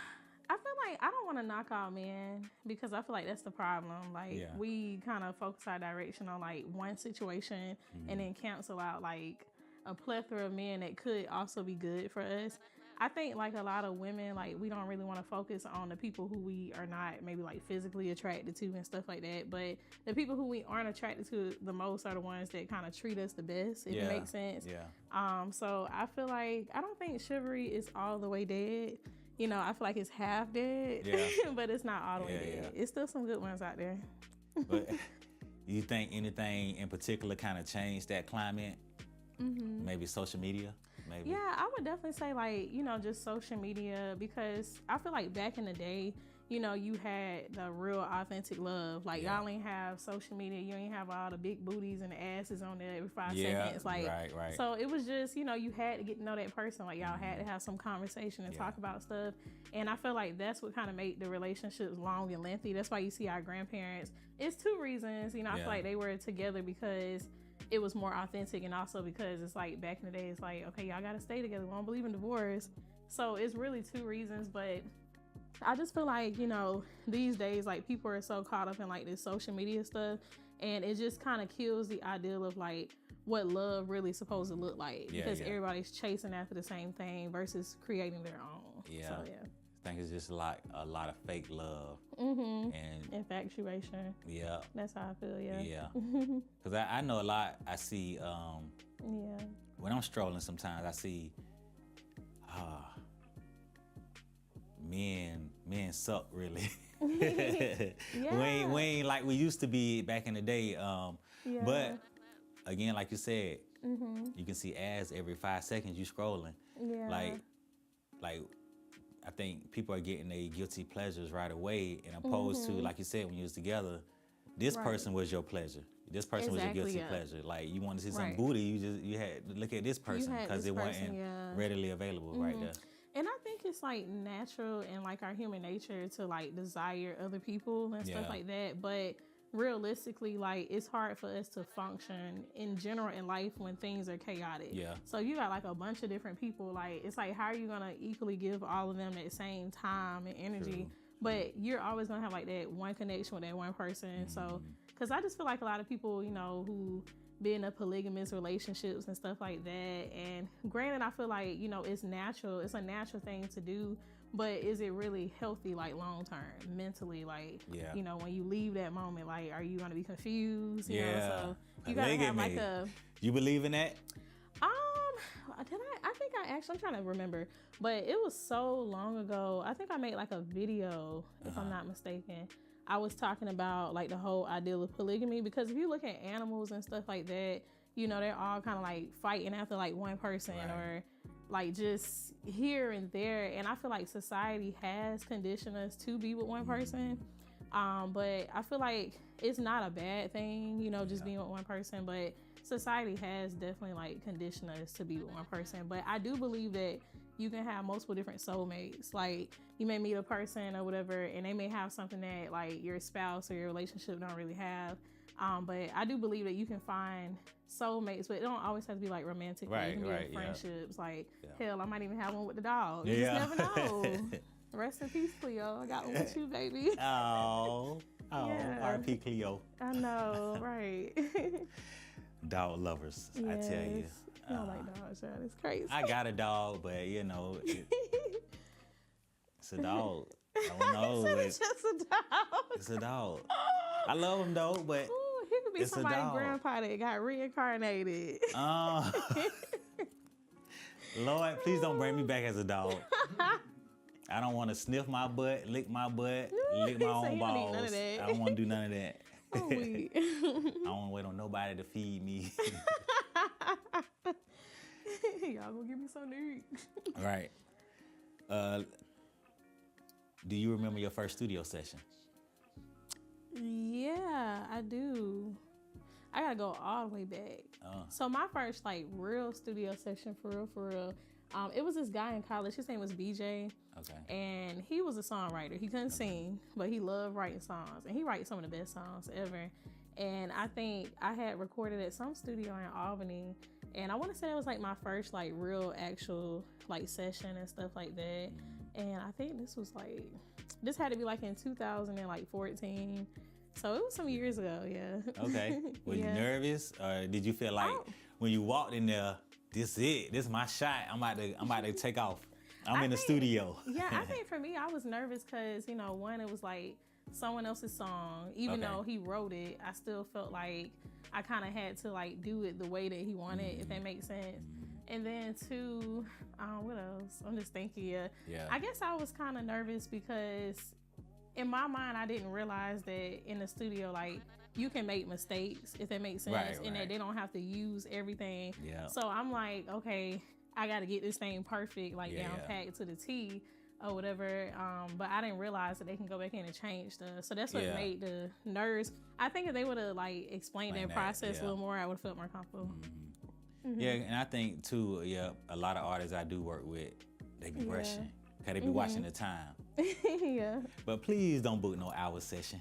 I feel like I don't want to knock out men because I feel like that's the problem. Like we kind of focus our direction on like one situation and then cancel out like a plethora of men that could also be good for us. I think like a lot of women, like we don't really want to focus on the people who we are not maybe like physically attracted to and stuff like that. But the people who we aren't attracted to the most are the ones that kind of treat us the best, if it makes sense. Yeah. So I feel like I don't think chivalry is all the way dead. You know, I feel like it's half dead, but it's not all the way dead. It's still some good ones out there. But you think anything in particular kind of changed that climate? Maybe social media? Maybe. Yeah, I would definitely say like, you know, just social media, because I feel like back in the day, you know, you had the real authentic love. Like y'all ain't have social media. You ain't have all the big booties and the asses on there every 5 seconds. Like, right. So it was just, you know, you had to get to know that person. Like y'all had to have some conversation and talk about stuff. And I feel like that's what kind of made the relationships long and lengthy. That's why you see our grandparents. It's 2 reasons. You know, I feel like they were together because it was more authentic, and also because it's like back in the day, it's like, okay, y'all gotta stay together. We don't believe in divorce. So it's really 2 reasons. But I just feel like, you know, these days, like people are so caught up in like this social media stuff, and it just kind of kills the ideal of like what love really supposed to look like, because everybody's chasing after the same thing versus creating their own. So, I think it's just like a lot of fake love and infatuation. Yeah, that's how I feel. Yeah, because I know a lot. I see when I'm strolling, sometimes I see men suck really. we ain't like we used to be back in the day. But again, like you said, you can see ads every 5 seconds you scrolling. Like I think people are getting their guilty pleasures right away, and opposed to, like you said, when you was together, this person was your pleasure. This person was your guilty pleasure. Like you want to see some booty, you had to look at this person because it wasn't readily available right there. And I think it's like natural and like our human nature to like desire other people and stuff like that. But realistically, like, it's hard for us to function in general in life when things are chaotic. Yeah. So you got like a bunch of different people. Like, it's like, how are you gonna equally give all of them that same time and energy? True. But you're always gonna have like that one connection with that one person. So, because I just feel like a lot of people, you know, who be in a polygamous relationships and stuff like that. And granted, I feel like, you know, it's natural. It's a natural thing to do. But is it really healthy, like, long term, mentally? Like, Yeah. you know, when you leave that moment, like, are you going to be confused? You Yeah. know, so you got to have like a. You believe in that? I think I'm trying to remember, but it was so long ago. I think I made like a video, if I'm not mistaken. I was talking about like the whole ideal of polygamy, because if you look at animals and stuff like that, you know, they're all kind of like fighting after like one person, Right. or like just here and there. And I feel like society has conditioned us to be with one person. But I feel like it's not a bad thing, you know, just being with one person. But society has definitely like conditioned us to be with one person. But I do believe that you can have multiple different soulmates. Like, you may meet a person or whatever, and they may have something that like your spouse or your relationship don't really have. But I do believe that you can find soulmates, but it don't always have to be like romantic. Right, It can be right, yeah. friendships. Like, Yeah. hell, I might even have one with the dog. You Yeah. just never know. Rest in peace, Cleo. I got one with you, baby. Oh, Yeah. R.P. Cleo. I know, right? Dog lovers, I tell you. Yes. You don't like dogs, child. It's crazy. I got a dog, but you know, it's a dog. I don't know. It's just a dog. It's a dog. I love him though, but Ooh, he could be it's a somebody's dog. grandpa that got reincarnated. Lord, please don't bring me back as a dog. I don't want to sniff my butt, lick my butt, lick my He said own he don't need balls. none of that. I don't want to do none of that. Oh, wait. I don't want to wait on nobody to feed me. Y'all gonna give me so neat. Right. Do you remember your first studio session? Yeah, I do. I gotta go all the way back. So my first like real studio session, for real, it was this guy in college. His name was BJ. Okay. And he was a songwriter. He couldn't sing, but he loved writing songs. And he writes some of the best songs ever. And I think I had recorded at some studio in Albany. And I want to say it was like my first like real actual like session and stuff like that. And I think this had to be like in 2014. So it was some years ago, yeah. Okay. Were you nervous, or did you feel like when you walked in there, this is it, this is my shot, I'm about to take off. I'm in the studio. Yeah, I think for me, I was nervous because, you know, one, it was like someone else's song. Even though he wrote it, I still felt like I kind of had to like do it the way that he wanted, if that makes sense. And then two, what else? I'm just thinking, yeah. I guess I was kind of nervous because in my mind, I didn't realize that in the studio, like, you can make mistakes, if that makes sense, and that they don't have to use everything. Yeah. So I'm like, okay, I got to get this thing perfect, like down packed to the T or whatever. But I didn't realize that they can go back in and change stuff. So that's what made the nerves. I think if they would have like explained that process a little more, I would have felt more comfortable. Yeah, and I think too, a lot of artists I do work with, they be rushing. Cause they be watching the time. Yeah. But please don't book no hour session.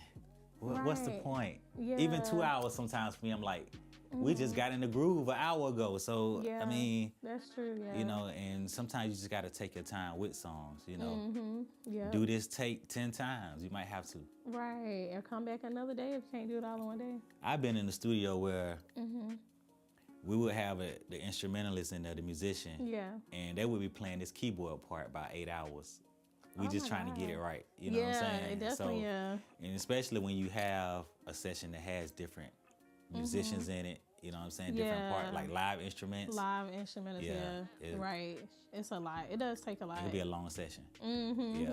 What's the point? Yeah. Even 2 hours sometimes for me, I'm like, we just got in the groove an hour ago. So, I mean, that's true, you know, and sometimes you just got to take your time with songs, you know. Yeah. Do this take 10 times. You might have to. Right. Or come back another day if you can't do it all in one day. I've been in the studio where we would have the instrumentalist in there, the musician. Yeah. And they would be playing this keyboard part about 8 hours. We just trying to get it right. You know yeah, what I'm saying? It definitely, And especially when you have a session that has different musicians in it, you know what I'm saying? Different parts, like live instruments. Live instruments, right. It's a lot. It does take a lot. It could be a long session.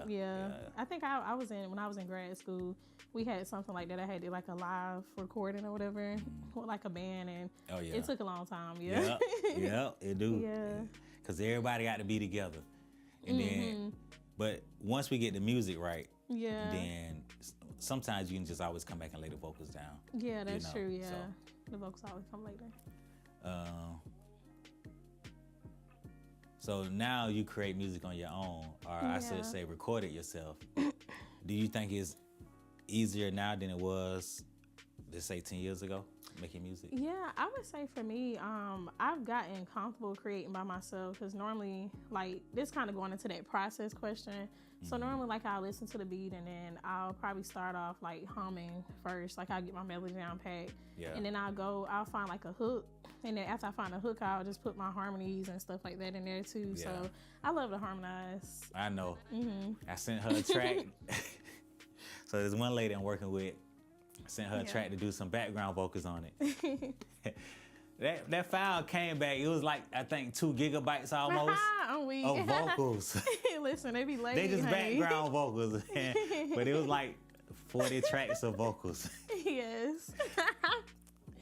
Yeah. I think when I was in grad school, we had something like that. I had to like a live recording or whatever, with like a band, and it took a long time. Yeah. Yeah, it do. Yeah. Because everybody got to be together. And then, but once we get the music right, then sometimes you can just always come back and lay the vocals down. Yeah, that's true. Yeah. So, the vocals always come later. So now you create music on your own, or I should say record it yourself. Do you think it's easier now than it was let's say 10 years ago, making music? Yeah, I would say for me, I've gotten comfortable creating by myself because normally, like, this kind of going into that process question. So normally, like, I'll listen to the beat and then I'll probably start off like humming first. Like, I'll get my melody down pat, and then I'll find like a hook, and then after I find a hook, I'll just put my harmonies and stuff like that in there too. Yeah. So I love to harmonize. I know. I sent her a track. So there's one lady I'm working with. I sent her a track to do some background vocals on it. That file came back. It was like, I think 2 gigabytes almost of vocals. Listen, they be late. They just honey. background vocals. But it was like 40 tracks of vocals. Yes.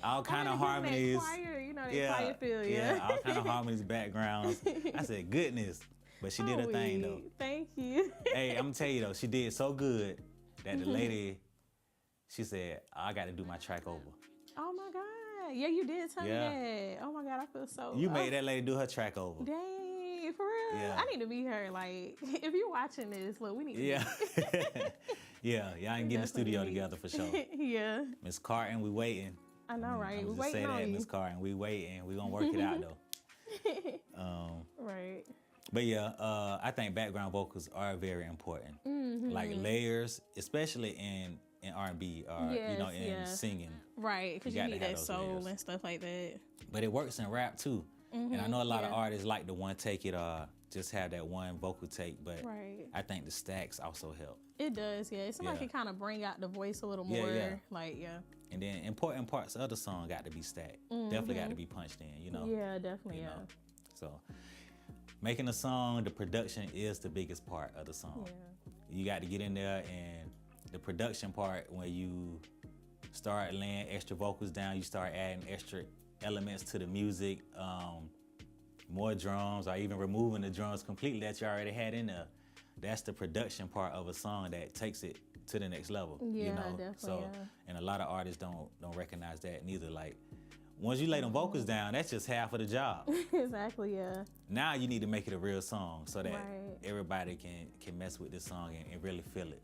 All kind of harmonies. Choir, you know, that choir feel, all kind of harmonies, backgrounds. I said, goodness. But she did her thing, though. Thank you. Hey, I'm gonna tell you, though, she did so good that the lady, she said, I got to do my track over. Oh, my God. Yeah, you did tell me that. Oh, my God, I feel so... You made that lady do her track over. Dang, for real? Yeah. I need to meet her. Like, if you're watching this, look, we need to Yeah, y'all can get in the studio together for sure. Yeah. Miss Carton, we waiting. I know, right? I'm We just say waiting on that, you. Miss Carton, we waiting. We gonna work it out though. Right. But yeah, I think background vocals are very important. Like layers, especially in R&B or in singing. Right, because you gotta need have that those soul layers. and stuff like that. But it works in rap too. And I know a lot of artists like the one take it or just have that one vocal take, but I think the stacks also help. It does, yeah. Somebody can kind of bring out the voice a little more. Like, And then important parts of the song got to be stacked. Definitely got to be punched in, you know? Yeah, definitely, You know? So making a song, the production is the biggest part of the song. You got to get in there, and the production part, when you start laying extra vocals down, you start adding extra elements to the music, more drums, or even removing the drums completely that you already had in there. That's the production part of a song that takes it to the next level. Yeah, you know? definitely. So, and a lot of artists don't recognize that neither. Like, once you lay them vocals down, that's just half of the job. Exactly, yeah. Now you need to make it a real song so that everybody can mess with this song and really feel it.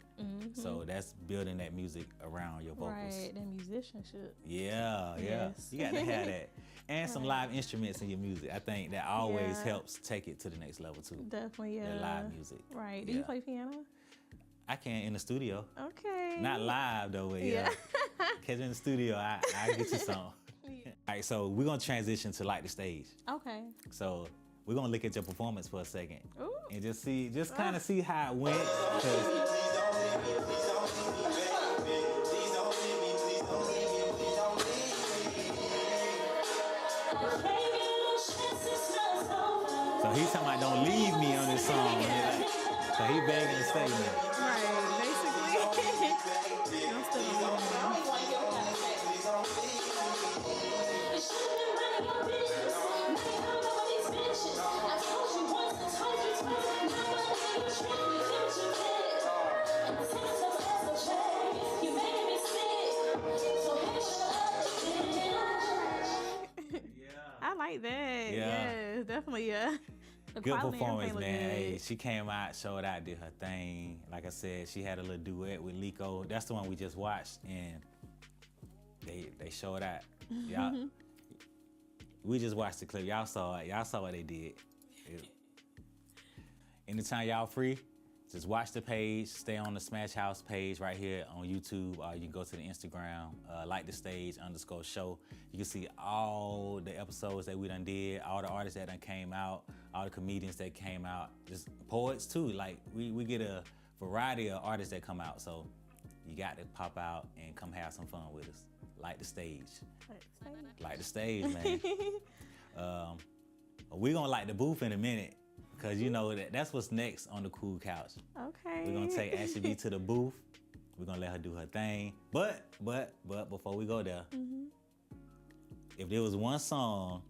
So that's building that music around your vocals. Right, that musicianship. Yeah. Yes. You got to have that. And some live instruments in your music. I think that always helps take it to the next level too. Definitely, yeah. The live music. Right. Do you play piano? I can in the studio. Okay. Not live though, but Cause in the studio, I get you some. All right, so we're gonna transition to Like the Stage. Okay. So we're gonna look at your performance for a second. Ooh. And just kind of see how it went. 'Cause so he's talking about don't leave me on this song. So he begging to stay now. Right, basically. I'm still alone. I like that. Yeah, definitely. Yeah. The Good quality and performance, everything man. look Hey, good. she came out, showed out, did her thing. Like I said, she had a little duet with Lico. That's the one we just watched, and they showed out. Y'all, we just watched the clip. Y'all saw it. Y'all saw what they did. Anytime y'all free, just watch the page. Stay on the Smash House page right here on YouTube, or you can go to the Instagram, Like the Stage _show. You can see all the episodes that we done did, all the artists that done came out, all the comedians that came out, just poets too. Like we get a variety of artists that come out, so you got to pop out and come have some fun with us. Like the Stage. Like the Stage, man. We're gonna like the booth in a minute. Cause you know that's what's next on the Cool Couch. Okay. We're gonna take AshieBee to the booth. We're gonna let her do her thing. But before we go there, if there was one song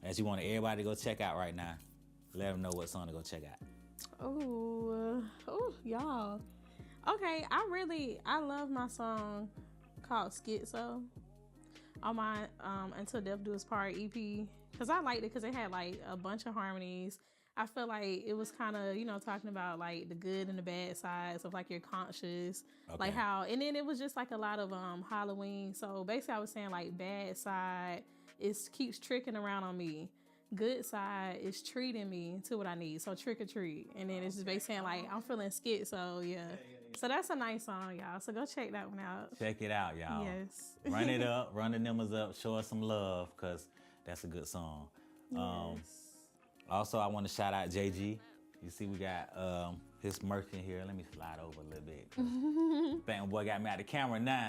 that you wanted everybody to go check out right now, let them know what song to go check out. Oh, y'all. Okay, I love my song called Schizo on my Until Death Do Us Part EP. Cause I liked it because it had like a bunch of harmonies. I feel like it was kind of, you know, talking about like the good and the bad sides of like your conscious, like how, and then it was just like a lot of Halloween. So basically I was saying like bad side is keeps tricking around on me. Good side is treating me to what I need. So trick or treat. And then it's just basically saying like I'm feeling schizo, yeah. So that's a nice song, y'all. So go check that one out. Check it out, y'all. Yes. Run it up, run the numbers up, show us some love, because that's a good song. Yes. Also, I want to shout out JG. You see, we got his merch in here. Let me slide over a little bit. Bang, boy got me out the camera now.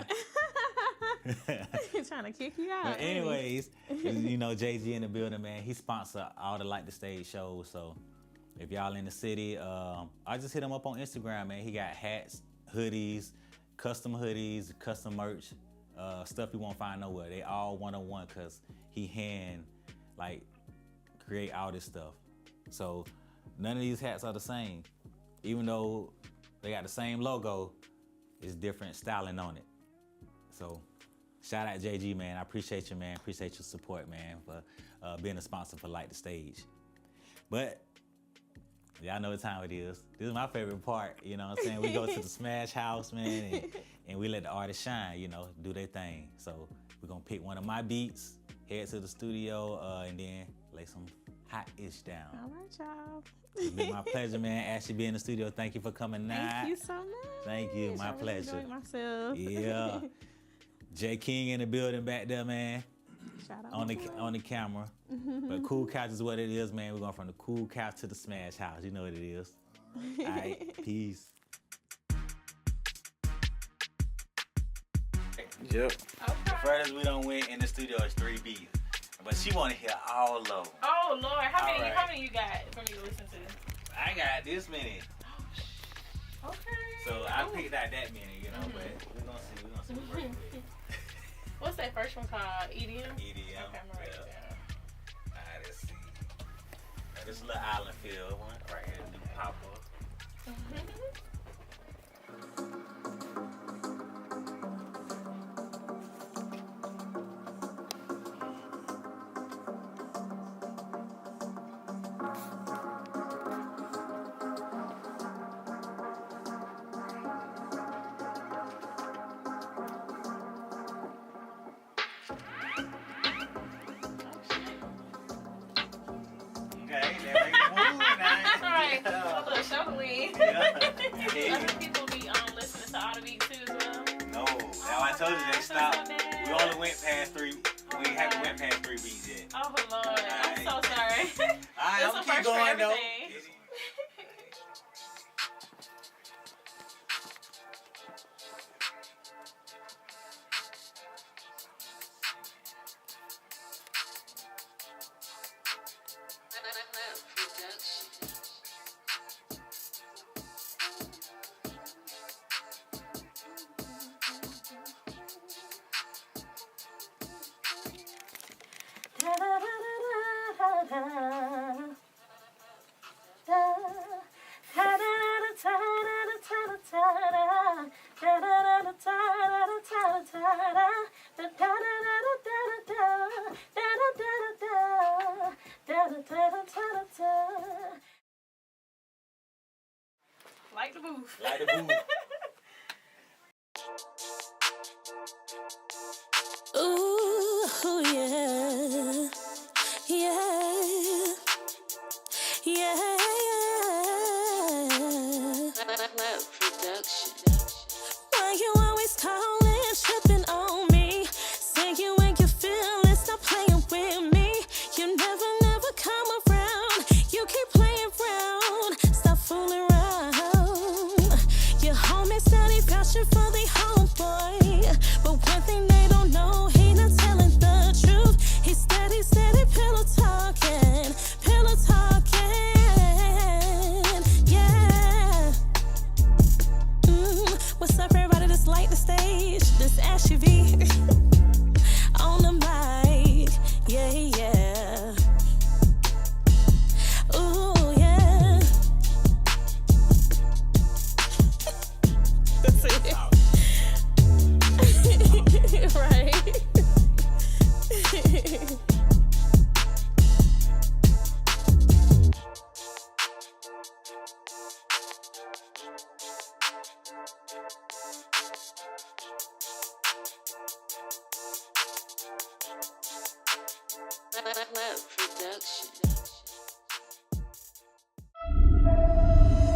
Trying to kick you out. But anyways, you know, JG in the building, man. He sponsor all the Like the Stage shows. So if y'all in the city, I just hit him up on Instagram, man. He got hats, hoodies, custom merch, stuff you won't find nowhere. They all one-on-one because he create all this stuff. So none of these hats are the same. Even though they got the same logo, it's different styling on it. So shout out JG, man. I appreciate you, man. Appreciate your support, man, for being a sponsor for Like the Stage. But y'all know what time it is. This is my favorite part, you know what I'm saying? We go to the Smash House, man, and we let the artists shine, you know, do their thing. So we're gonna pick one of my beats, head to the studio, and then lay some hot-ish down. All right, y'all. It's been my pleasure, man. AshieBee in the studio. Thank you for coming out. Thank you so much. Thank you. My pleasure. I really enjoyed myself. Yeah. J King in the building back there, man. Shout out On the camera. But Cool Couch is what it is, man. We're going from the Cool Couch to the Smash House. You know what it is. All right. Peace. Yep. Okay. The furthest we don't went in the studio is 3 beats. But she want to hear all of them. Oh, Lord. How All many you got for me to listen to? I got this many. Okay. So I picked out that many, you know, but we're going to see. We're going to see what What's that first one called? EDM? EDM. Okay, I'm gonna write it down. All right, let's see. Now, this little island feel one right here, do pop up. People be listening to all the beats too as well? No, now I told you they stopped. We only went past 3. We haven't went past 3 beats yet. Oh Lord, I'm so sorry. Alright, I'm gonna keep going though. Like the booth. Like the booth. Ooh, yeah. Yeah. Yeah. Love production. Why you always calling, tripping on me? Saying when you feel it, stop playing with me. You never come around. You keep playing around. Stop fooling around. Your homie said he vouching for the homeboy, but one thing they don't know, he not telling the truth.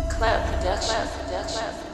Club production.